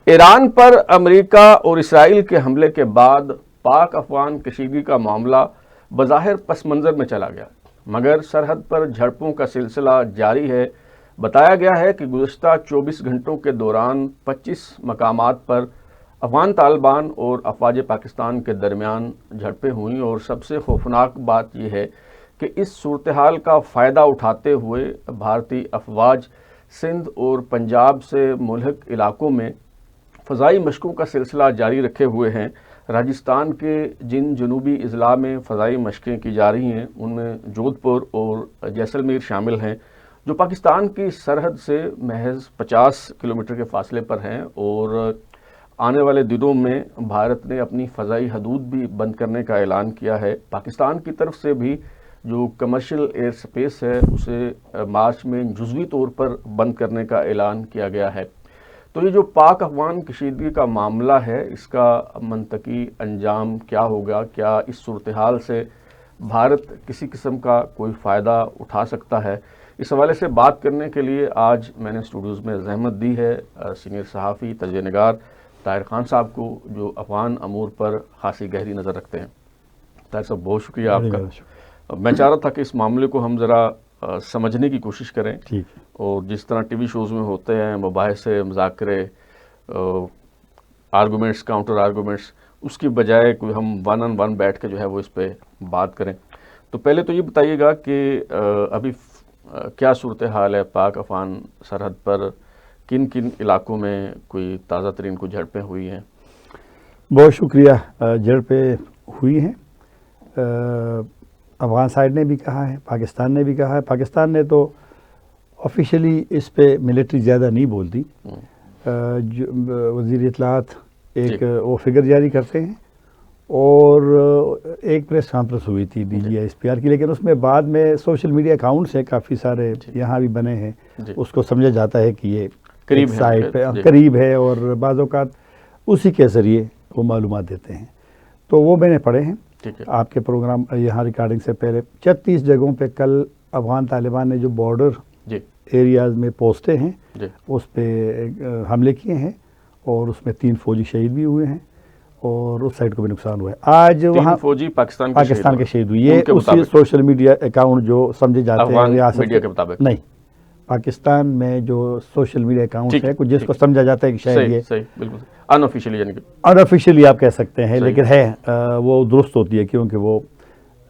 ایران پر امریکہ اور اسرائیل کے حملے کے بعد پاک افغان کشیدگی کا معاملہ بظاہر پس منظر میں چلا گیا، مگر سرحد پر جھڑپوں کا سلسلہ جاری ہے۔ بتایا گیا ہے کہ گزشتہ 24 گھنٹوں کے دوران 25 مقامات پر افغان طالبان اور افواج پاکستان کے درمیان جھڑپیں ہوئیں، اور سب سے خوفناک بات یہ ہے کہ اس صورتحال کا فائدہ اٹھاتے ہوئے بھارتی افواج سندھ اور پنجاب سے ملحق علاقوں میں فضائی مشقوں کا سلسلہ جاری رکھے ہوئے ہیں۔ راجستھان کے جن جنوبی اضلاع میں فضائی مشقیں کی جا رہی ہیں ان میں جودھ پور اور جیسلمیر شامل ہیں، جو پاکستان کی سرحد سے محض 50 کلومیٹر کے فاصلے پر ہیں، اور آنے والے دنوں میں بھارت نے اپنی فضائی حدود بھی بند کرنے کا اعلان کیا ہے۔ پاکستان کی طرف سے بھی جو کمرشل ایئر سپیس ہے اسے مارچ میں جزوی طور پر بند کرنے کا اعلان کیا گیا ہے۔ تو یہ جو پاک افغان کشیدگی کا معاملہ ہے، اس کا منطقی انجام کیا ہوگا؟ کیا اس صورتحال سے بھارت کسی قسم کا کوئی فائدہ اٹھا سکتا ہے؟ اس حوالے سے بات کرنے کے لیے آج میں نے اسٹوڈیوز میں زحمت دی ہے سینئر صحافی تجزیہ نگار طاہر خان صاحب کو، جو افغان امور پر خاصی گہری نظر رکھتے ہیں۔ طاہر صاحب بہت شکریہ آپ کا۔ میں چاہ رہا تھا کہ اس معاملے کو ہم ذرا سمجھنے کی کوشش کریں، اور جس طرح ٹی وی شوز میں ہوتے ہیں مباحثے، مذاکرے، آرگومنٹس، کاؤنٹر آرگومنٹس، اس کی بجائے کوئی ہم ون آن ون بیٹھ کے جو ہے وہ اس پہ بات کریں۔ تو پہلے تو یہ بتائیے گا کہ ابھی کیا صورتحال ہے پاک افغان سرحد پر، کن کن علاقوں میں کوئی تازہ ترین کوئی جھڑپیں ہوئی ہیں؟ بہت شکریہ۔ جھڑپیں ہوئی ہیں، افغان سائڈ نے بھی کہا ہے، پاکستان نے بھی کہا ہے۔ پاکستان نے تو آفیشلی اس پہ ملٹری زیادہ نہیں بولتی، وزیر اطلاعات ایک وہ فگر جاری کرتے ہیں، اور ایک پریس کانفرنس ہوئی تھی DGI-SPR کی، لیکن اس میں بعد میں سوشل میڈیا اکاؤنٹس ہیں کافی سارے یہاں بھی بنے ہیں، اس کو سمجھا جاتا ہے کہ یہ قریب سائٹ پہ قریب ہے، اور بعض اوقات اسی کے ذریعے وہ معلومات دیتے ہیں۔ تو وہ میں نے پڑھے ہیں آپ کے پروگرام یہاں ریکارڈنگ سے پہلے۔ 36 جگہوں پہ کل افغان طالبان نے جو بارڈر ایریاز میں پوسٹیں ہیں اس پہ حملے کیے ہیں، اور اس میں 3 فوجی شہید بھی ہوئے ہیں، اور اس سائڈ کو بھی نقصان ہوا ہے۔ آج وہاں فوجی پاکستان کے شہید ہوئے، یہ اسی سوشل میڈیا اکاؤنٹ جو سمجھے جاتے ہیں ریاست کے مطابق نہیں، پاکستان میں جو سوشل میڈیا اکاؤنٹ ہے جس کو سمجھا جاتا ہے کہ شاید یہ انآفیشلی آپ کہہ سکتے ہیں، لیکن ہے وہ درست ہوتی ہے کیونکہ وہ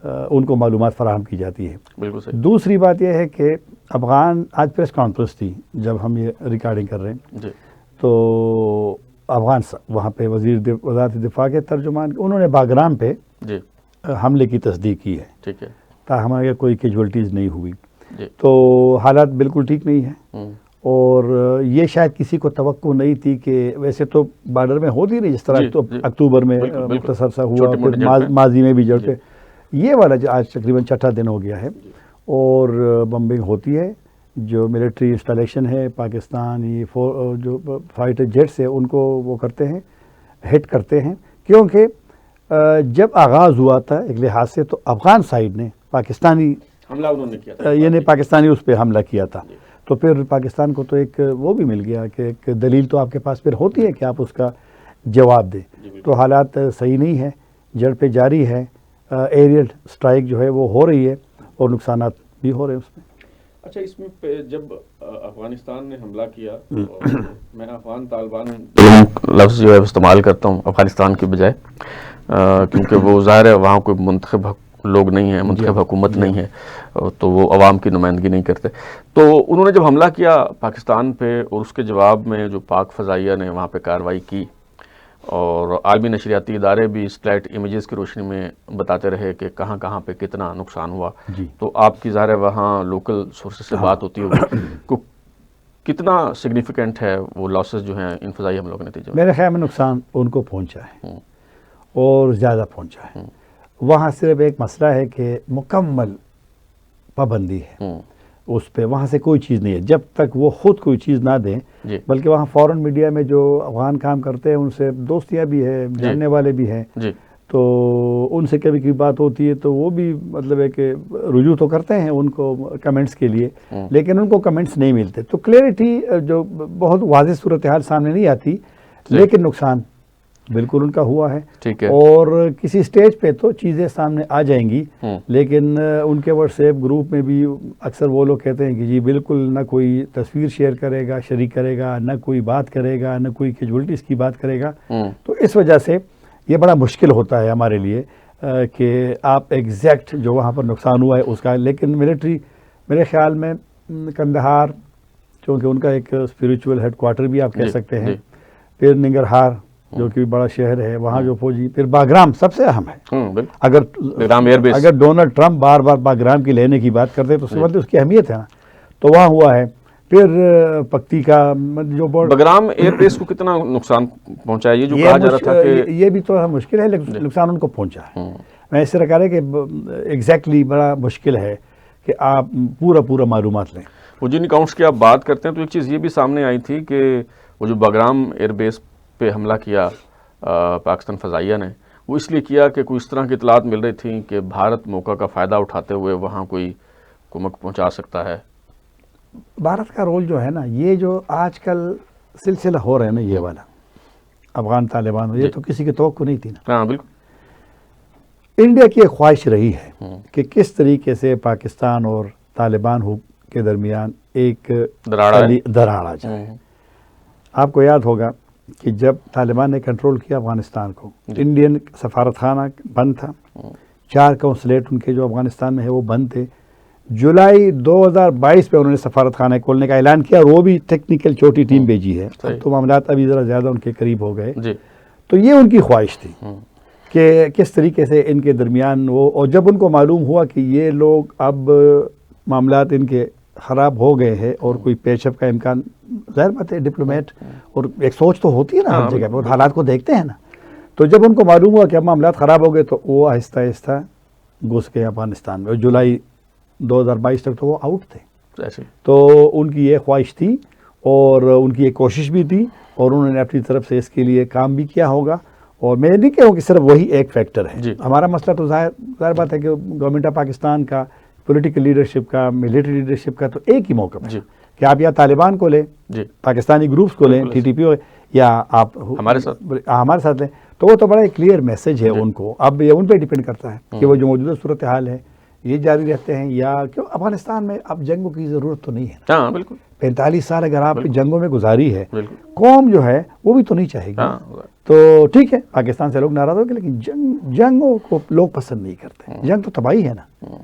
ان کو معلومات فراہم کی جاتی ہے۔ بالکل صحیح۔ دوسری بات یہ ہے کہ افغان آج پریس کانفرنس تھی جب ہم یہ ریکارڈنگ کر رہے ہیں، تو افغان وہاں پہ وزارت دفاع کے ترجمان انہوں نے باگرام پہ حملے کی تصدیق کی ہے، تاہم ہمارے کوئی کیجوالٹیز نہیں ہوئی۔ تو حالات بالکل ٹھیک نہیں ہیں، اور یہ شاید کسی کو توقع نہیں تھی کہ ویسے تو بارڈر میں ہوتی رہی، جس طرح اکتوبر میں مختصر سا ہوا، پھر ماضی میں بھی جھڑپیں، یہ والا آج تقریباً 6واں دن ہو گیا ہے، اور بمبنگ ہوتی ہے۔ جو ملٹری انسٹالیشن ہے پاکستانی جو فائٹر جیٹس ہیں ان کو وہ کرتے ہیں، ہٹ کرتے ہیں، کیونکہ جب آغاز ہوا تھا ایک لحاظ سے تو افغان سائڈ نے پاکستانی حملہ انہوں نے کیا تھا، یعنی پاکستانی اس پہ حملہ کیا تھا، تو پھر پاکستان کو تو ایک وہ بھی مل گیا کہ ایک دلیل تو آپ کے پاس پھر ہوتی ہے کہ آپ اس کا جواب دیں۔ تو حالات صحیح نہیں ہے، جھڑپیں جاری ہے، ایریل سٹرائک جو ہے وہ ہو رہی ہے، اور نقصانات بھی ہو رہے ہیں اس میں۔ اچھا، اس میں جب افغانستان نے حملہ کیا، میں افغان طالبان لفظ جو ہے استعمال کرتا ہوں افغانستان کی بجائے، کیونکہ وہ ظاہر ہے وہاں کوئی منتخب لوگ نہیں ہیں، منتخب حکومت نہیں ہے، تو وہ عوام کی نمائندگی نہیں کرتے۔ تو انہوں نے جب حملہ کیا پاکستان پہ، اور اس کے جواب میں جو پاک فضائیہ نے وہاں پہ کارروائی کی، اور عالمی نشریاتی ادارے بھی سیٹلائٹ امیجز کی روشنی میں بتاتے رہے کہ کہاں کہاں پہ کتنا نقصان ہوا، تو آپ کی ظاہر ہے وہاں لوکل سورسز سے بات ہوتی ہوگی، کتنا سگنیفیکنٹ ہے وہ لاسز جو ہیں ان فضائی حملوں کے نتیجے میں؟ میرے خیال میں نقصان ان کو پہنچا ہے، اور زیادہ پہنچا ہے۔ وہاں صرف ایک مسئلہ ہے کہ مکمل پابندی ہے اس پہ، وہاں سے کوئی چیز نہیں ہے جب تک وہ خود کوئی چیز نہ دیں، بلکہ وہاں فورن میڈیا میں جو افغان کام کرتے ہیں ان سے دوستیاں بھی ہیں، جاننے والے بھی ہیں، تو ان سے کبھی کبھی بات ہوتی ہے تو وہ بھی مطلب ہے کہ رجوع تو کرتے ہیں ان کو کمنٹس کے لیے، لیکن ان کو کمنٹس نہیں ملتے، تو کلیئرٹی جو بہت واضح صورتحال سامنے نہیں آتی، لیکن نقصان بالکل ان کا ہوا ہے. ٹھیک ہے. اور کسی سٹیج پہ تو چیزیں سامنے آ جائیں گی, لیکن ان کے واٹس ایپ گروپ میں بھی اکثر وہ لوگ کہتے ہیں کہ جی بالکل نہ کوئی تصویر شیئر کرے گا, شریک کرے گا, نہ کوئی بات کرے گا, نہ کوئی کیجولیٹیز کی بات کرے گا. تو اس وجہ سے یہ بڑا مشکل ہوتا ہے ہمارے لیے کہ آپ ایگزیکٹ جو وہاں پر نقصان ہوا ہے اس کا. لیکن ملٹری میرے خیال میں کندہار, چونکہ ان کا ایک اسپریچول ہیڈ کوارٹر بھی آپ کہہ سکتے ہیں, پھر ننگرہار جو کہ بڑا شہر ہے, وہاں جو فوجی, پھر باگرام سب سے اہم ہے. اگر ڈونلڈ ٹرمپ بار بار باگرام کی لینے کی بات کرتے تو اس کی اہمیت ہے نا, تو وہاں ہوا ہے. پھر پکتی کا جو باگرام ایئر بیس کو کتنا نقصان پہنچا ہے, یہ جو کہا جا رہا تھا کہ یہ بھی تو مشکل ہے, لیکن نقصان ان کو پہنچا ہے. میں اس طرح کہہ رہا کہ ایگزیکٹلی بڑا مشکل ہے کہ آپ پورا معلومات لیں. وہ جن اکاؤنٹس کی آپ بات کرتے ہیں تو ایک چیز یہ بھی سامنے آئی تھی کہ وہ جو باگرام ایئر بیس پہ حملہ کیا پاکستان فضائیہ نے, وہ اس لیے کیا کہ کوئی اس طرح کی اطلاعات مل رہی تھیں کہ بھارت موقع کا فائدہ اٹھاتے ہوئے وہاں کوئی کمک پہنچا سکتا ہے. بھارت کا رول جو ہے نا, یہ جو آج کل سلسلہ ہو رہا ہے نا, یہ والا افغان طالبان, یہ تو کسی کی توقع نہیں تھی نا. ہاں بالکل. انڈیا کی ایک خواہش رہی ہے کہ کس طریقے سے پاکستان اور طالبان کے درمیان ایک دراڑ آ جائے. آپ کو یاد ہوگا کہ جب طالبان نے کنٹرول کیا افغانستان کو, انڈین سفارت خانہ بند تھا, 4 قونصلیٹ ان کے جو افغانستان میں ہے وہ بند تھے. جولائی 2022 میں انہوں نے سفارت خانہ کھولنے کا اعلان کیا, اور وہ بھی ٹیکنیکل چھوٹی ٹیم بھیجی ہے. تو معاملات ابھی ذرا زیادہ ان کے قریب ہو گئے. تو یہ ان کی خواہش تھی کہ کس طریقے سے ان کے درمیان وہ, اور جب ان کو معلوم ہوا کہ یہ لوگ اب معاملات ان کے خراب ہو گئے ہیں اور کوئی پیش اپ کا امکان, ظاہر بات ہے ڈپلومیٹ اور ایک سوچ تو ہوتی ہے نا ہر جگہ پہ, حالات کو دیکھتے ہیں نا. تو جب ان کو معلوم ہوا کہ اب معاملات خراب ہو گئے تو وہ آہستہ آہستہ گھس گئے افغانستان میں, اور جولائی 2022 تک تو وہ آؤٹ تھے. تو ان کی یہ خواہش تھی اور ان کی ایک کوشش بھی تھی, اور انہوں نے اپنی طرف سے اس کے لیے کام بھی کیا ہوگا. اور میں نہیں کہوں کہ صرف وہی ایک فیکٹر ہے. ہمارا مسئلہ تو ظاہر بات ہے کہ گورنمنٹ آف پاکستان کا, پولیٹیکل لیڈرشپ کا, ملٹری لیڈرشپ کا تو ایک ہی موقع ہے کہ آپ یا طالبان کو لیں, پاکستانی گروپس کو لیں, TTP کو, یا آپ ہمارے ساتھ لیں. تو وہ تو بڑا ایک کلیئر میسج ہے ان کو. اب یہ ان پہ ڈیپینڈ کرتا ہے کہ وہ جو موجودہ صورتحال ہے یہ جاری رہتے ہیں, یا کیوں افغانستان میں اب جنگوں کی ضرورت تو نہیں ہے. 45 سال اگر آپ جنگوں میں گزاری ہے, قوم جو ہے وہ بھی تو نہیں چاہے گی. تو ٹھیک ہے پاکستان سے لوگ ناراض ہو گئے, لیکن جنگوں کو لوگ پسند نہیں کرتے. جنگ تو تباہی ہے نا.